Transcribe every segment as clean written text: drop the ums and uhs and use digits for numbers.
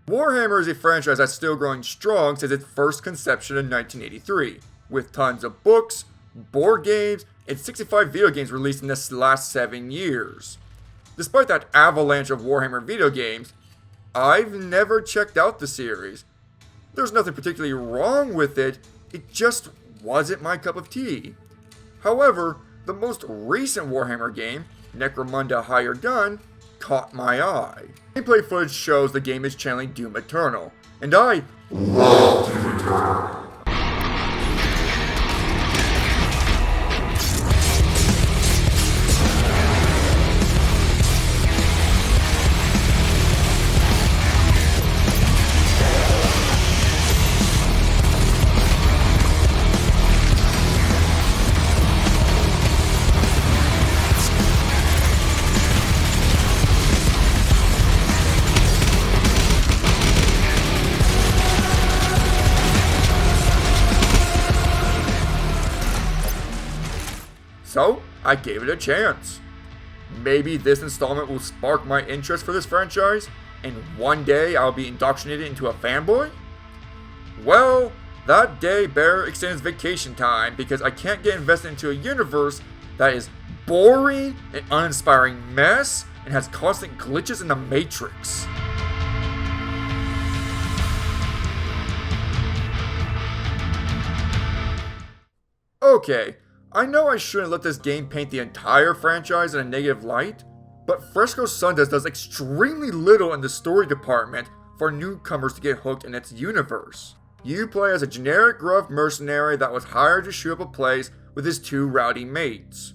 Warhammer is a franchise that's still growing strong since its first conception in 1983, with tons of books, board games, and 65 video games released in the last 7 years. Despite that avalanche of Warhammer video games, I've never checked out the series. There's nothing particularly wrong with it, it just wasn't my cup of tea. However, the most recent Warhammer game, Necromunda Hired Gun, caught my eye. Gameplay footage shows the game is channeling Doom Eternal, and I love Doom Eternal. So, I gave it a chance. Maybe this installment will spark my interest for this franchise, and one day I'll be indoctrinated into a fanboy? Well, that day better extend its vacation time because I can't get invested into a universe that is boring and uninspiring mess and has constant glitches in the Matrix. Okay, I know I shouldn't let this game paint the entire franchise in a negative light, but Fresco Sundays does extremely little in the story department for newcomers to get hooked in its universe. You play as a generic gruff mercenary that was hired to shoot up a place with his 2 rowdy mates.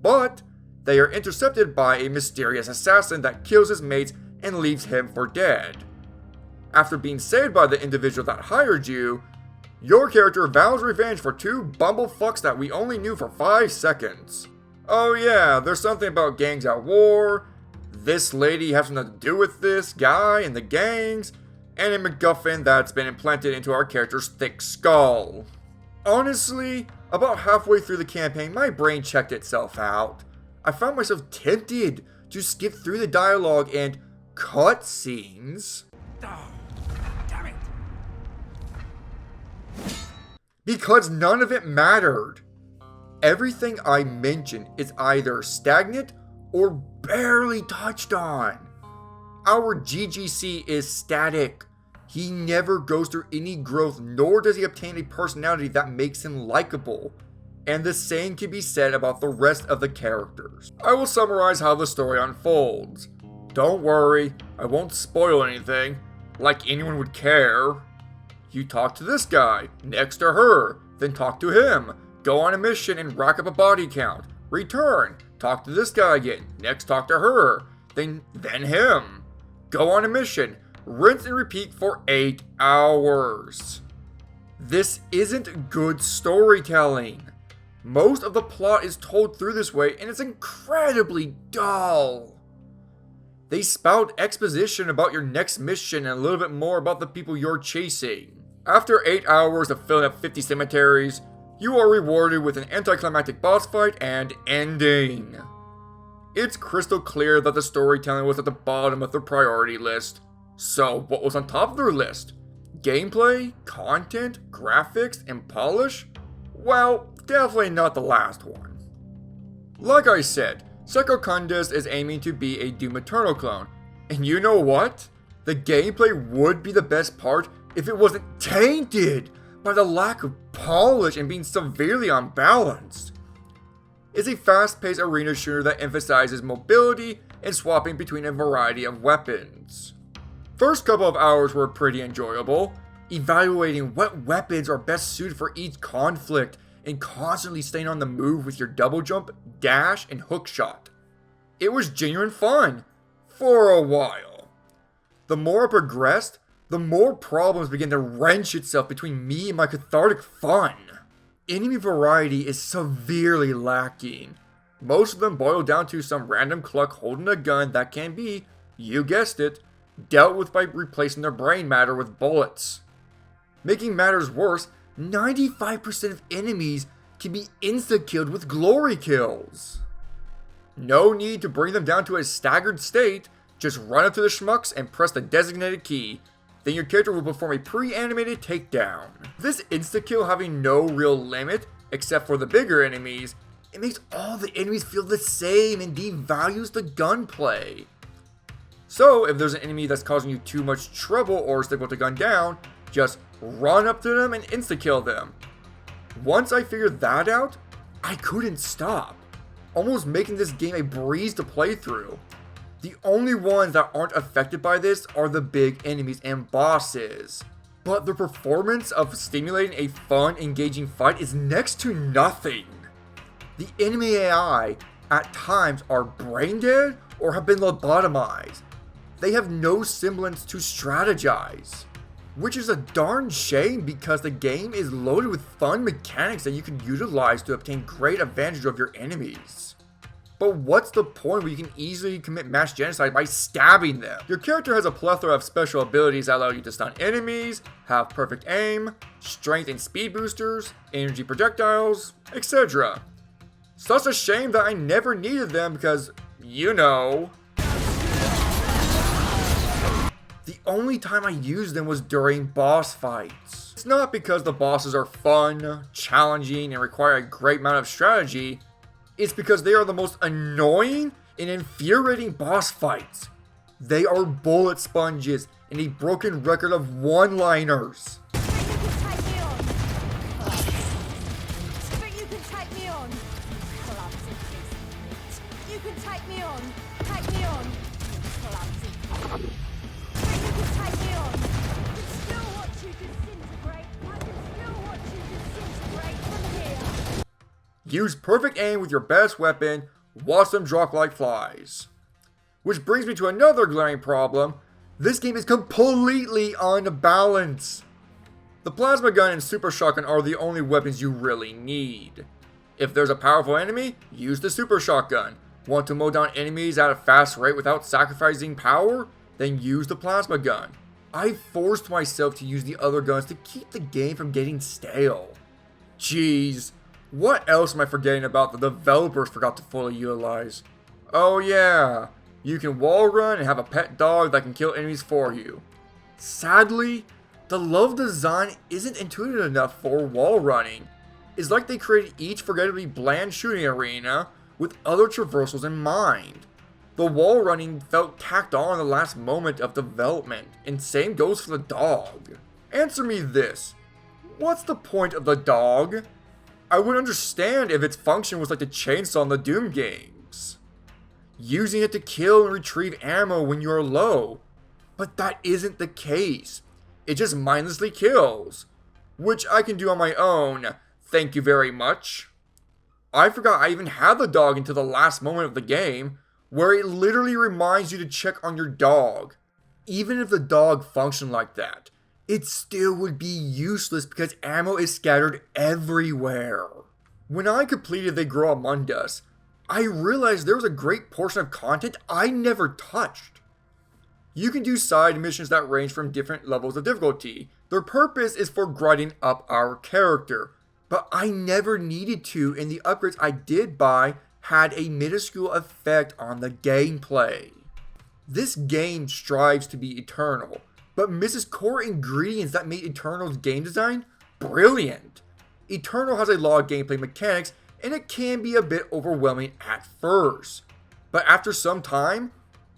But they are intercepted by a mysterious assassin that kills his mates and leaves him for dead. After being saved by the individual that hired you, your character vows revenge for 2 bumblefucks that we only knew for 5 seconds. Oh yeah, there's something about gangs at war, this lady has something to do with this guy and the gangs, and a MacGuffin that's been implanted into our character's thick skull. Honestly, about halfway through the campaign, my brain checked itself out. I found myself tempted to skip through the dialogue and cutscenes. Because none of it mattered. Everything I mentioned is either stagnant or barely touched on. Our GGC is static. He never goes through any growth, nor does he obtain a personality that makes him likable. And the same can be said about the rest of the characters. I will summarize how the story unfolds. Don't worry, I won't spoil anything, like anyone would care. You talk to this guy, next to her, then talk to him, go on a mission and rack up a body count, return, talk to this guy again, next talk to her, then him, go on a mission, rinse and repeat for 8 hours. This isn't good storytelling. Most of the plot is told through this way and it's incredibly dull. They spout exposition about your next mission and a little bit more about the people you're chasing. After 8 hours of filling up 50 cemeteries, you are rewarded with an anticlimactic boss fight and ending. It's crystal clear that the storytelling was at the bottom of their priority list. So what was on top of their list? Gameplay, content, graphics, and polish? Well, definitely not the last one. Like I said, Secundus is aiming to be a Doom Eternal clone, and you know what? The gameplay would be the best part if it wasn't tainted by the lack of polish and being severely unbalanced. It's a fast-paced arena shooter that emphasizes mobility and swapping between a variety of weapons. First couple of hours were pretty enjoyable, evaluating what weapons are best suited for each conflict and constantly staying on the move with your double jump, dash, and hook shot. It was genuine fun, for a while. The more I progressed, the more problems began to wrench itself between me and my cathartic fun. Enemy variety is severely lacking. Most of them boil down to some random cluck holding a gun that can be, you guessed it, dealt with by replacing their brain matter with bullets. Making matters worse, 95% of enemies can be insta-killed with glory kills. No need to bring them down to a staggered state, just run up to the schmucks and press the designated key, then your character will perform a pre-animated takedown. This insta-kill having no real limit, except for the bigger enemies, it makes all the enemies feel the same and devalues the gunplay. So if there's an enemy that's causing you too much trouble or is difficult to gun down, just run up to them and insta-kill them. Once I figured that out, I couldn't stop, almost making this game a breeze to play through. The only ones that aren't affected by this are the big enemies and bosses. But the performance of stimulating a fun, engaging fight is next to nothing. The enemy AI at times are brain dead or have been lobotomized. They have no semblance to strategize. Which is a darn shame because the game is loaded with fun mechanics that you can utilize to obtain great advantage of your enemies. But what's the point where you can easily commit mass genocide by stabbing them? Your character has a plethora of special abilities that allow you to stun enemies, have perfect aim, strength and speed boosters, energy projectiles, etc. Such a shame that I never needed them because, you know. The only time I used them was during boss fights. It's not because the bosses are fun, challenging, and require a great amount of strategy. It's because they are the most annoying and infuriating boss fights. They are bullet sponges and a broken record of one-liners. Use perfect aim with your best weapon, watch them drop like flies. Which brings me to another glaring problem. This game is completely unbalanced. The plasma gun and super shotgun are the only weapons you really need. If there's a powerful enemy, use the super shotgun. Want to mow down enemies at a fast rate without sacrificing power? Then use the plasma gun. I forced myself to use the other guns to keep the game from getting stale. Jeez. What else am I forgetting about the developers forgot to fully utilize? Oh yeah, you can wall run and have a pet dog that can kill enemies for you. Sadly, the level design isn't intuitive enough for wall running. It's like they created each forgettably bland shooting arena with other traversals in mind. The wall running felt tacked on in the last moment of development, and same goes for the dog. Answer me this, what's the point of the dog? I would understand if its function was like the chainsaw in the Doom games, using it to kill and retrieve ammo when you are low, but that isn't the case. It just mindlessly kills, which I can do on my own, thank you very much. I forgot I even had the dog until the last moment of the game, where it literally reminds you to check on your dog. Even if the dog functioned like that, it still would be useless because ammo is scattered everywhere. When I completed the Grow Among Us, I realized there was a great portion of content I never touched. You can do side missions that range from different levels of difficulty. Their purpose is for grinding up our character, but I never needed to, and the upgrades I did buy had a minuscule effect on the gameplay. This game strives to be eternal, but misses core ingredients that made Eternal's game design brilliant. Eternal has a lot of gameplay mechanics, and it can be a bit overwhelming at first. But after some time,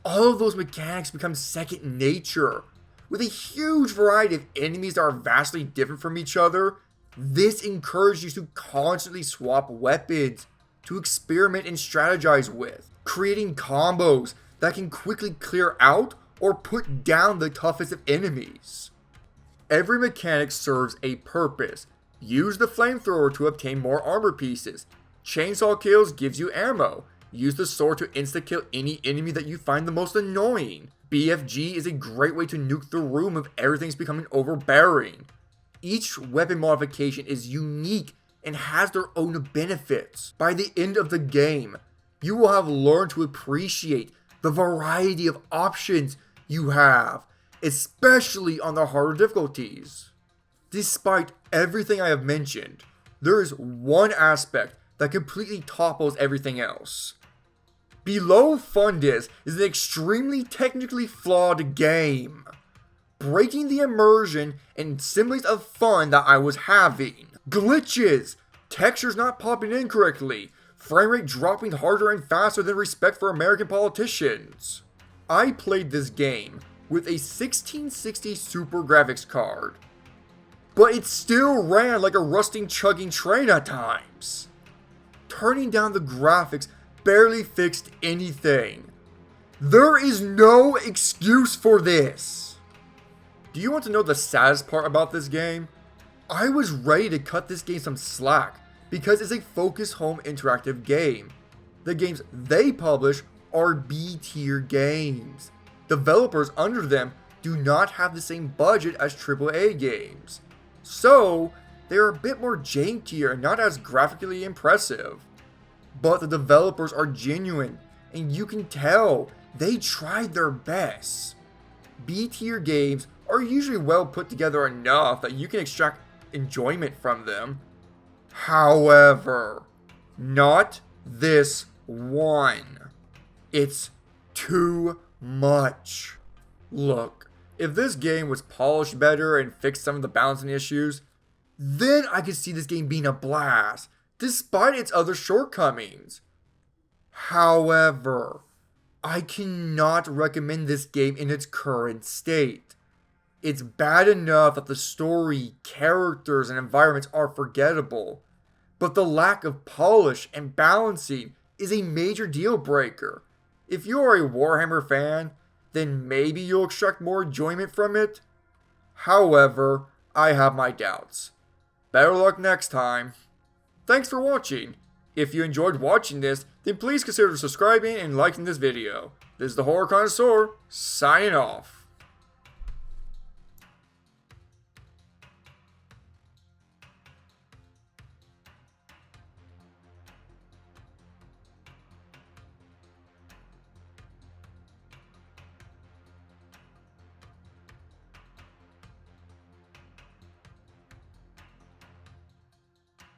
all of those mechanics become second nature. With a huge variety of enemies that are vastly different from each other, this encourages you to constantly swap weapons, to experiment and strategize with, creating combos that can quickly clear out or put down the toughest of enemies. Every mechanic serves a purpose. Use the flamethrower to obtain more armor pieces. Chainsaw kills gives you ammo. Use the sword to insta-kill any enemy that you find the most annoying. BFG is a great way to nuke the room if everything's becoming overbearing. Each weapon modification is unique and has their own benefits. By the end of the game, you will have learned to appreciate the variety of options you have, especially on the harder difficulties. Despite everything I have mentioned, there is one aspect that completely topples everything else. Below Fundus is an extremely technically flawed game. breaking the immersion and semblance of fun that I was having. Glitches, textures not popping in correctly, frame rate dropping harder and faster than respect for American politicians. I played this game with a 1660 Super graphics card, but it still ran like a rusting chugging train at times. Turning down the graphics barely fixed anything. There is no excuse for this. Do you want to know the saddest part about this game? I was ready to cut this game some slack because it's a focused home interactive game. The games they publish are B-tier games. Developers under them do not have the same budget as AAA games. So, they're a bit more jankier and not as graphically impressive. But the developers are genuine, and you can tell they tried their best. B-tier games are usually well put together enough that you can extract enjoyment from them. However, not this one. It's too much. Look, if this game was polished better and fixed some of the balancing issues, then I could see this game being a blast, despite its other shortcomings. However, I cannot recommend this game in its current state. It's bad enough that the story, characters, and environments are forgettable, but the lack of polish and balancing is a major deal breaker. If you are a Warhammer fan, then maybe you'll extract more enjoyment from it. However, I have my doubts. Better luck next time. Thanks for watching. If you enjoyed watching this, then please consider subscribing and liking this video. This is the Horror Connoisseur, signing off.